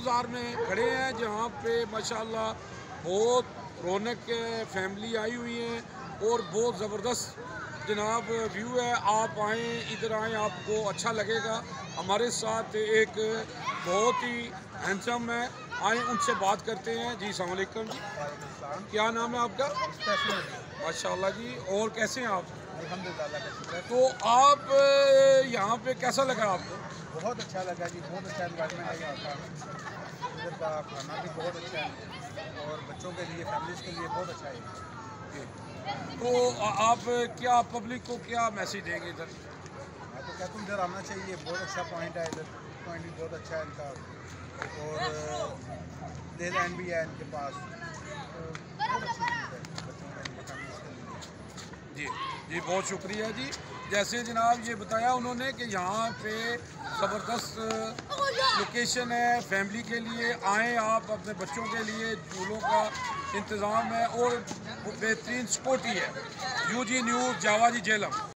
बाज़ार में खड़े हैं जहाँ पे माशाल्लाह बहुत रौनक फैमिली आई हुई है और बहुत ज़बरदस्त जनाब व्यू है। आप आएँ, इधर आएँ, आपको अच्छा लगेगा। हमारे साथ एक बहुत ही हैंडसम है, आएँ उनसे बात करते हैं। जी अस्सलाम वालेकुम जी, क्या नाम है आपका? माशाल्लाह जी, और कैसे हैं आप? अल्हम्दुलिल्लाह। तो आप यहाँ पे कैसा लगा आपको? बहुत अच्छा लगा जी, बहुत अच्छा एनवायरनमेंट है यहाँ का। इधर का खाना भी बहुत अच्छा है और बच्चों के लिए, फैमिलीज़ के लिए बहुत अच्छा है। तो आप क्या पब्लिक को क्या मैसेज देंगे इधर? मैं तो कहता हूँ इधर आना चाहिए, बहुत अच्छा पॉइंट है इधर। पॉइंट भी बहुत अच्छा है इनका और प्ले लैंड भी है इनके पास, तो बहुत अच्छी चीज़ है बच्चों के लिए, फैमिलीज़ के लिए। जी जी, बहुत शुक्रिया जी। जैसे जनाब ये बताया उन्होंने कि यहाँ पे ज़बरदस्त लोकेशन है फैमिली के लिए। आएँ आप, अपने बच्चों के लिए झूलों का इंतज़ाम है और बेहतरीन सिक्योरिटी है। यूजी न्यूज़, जावा जी, झेलम।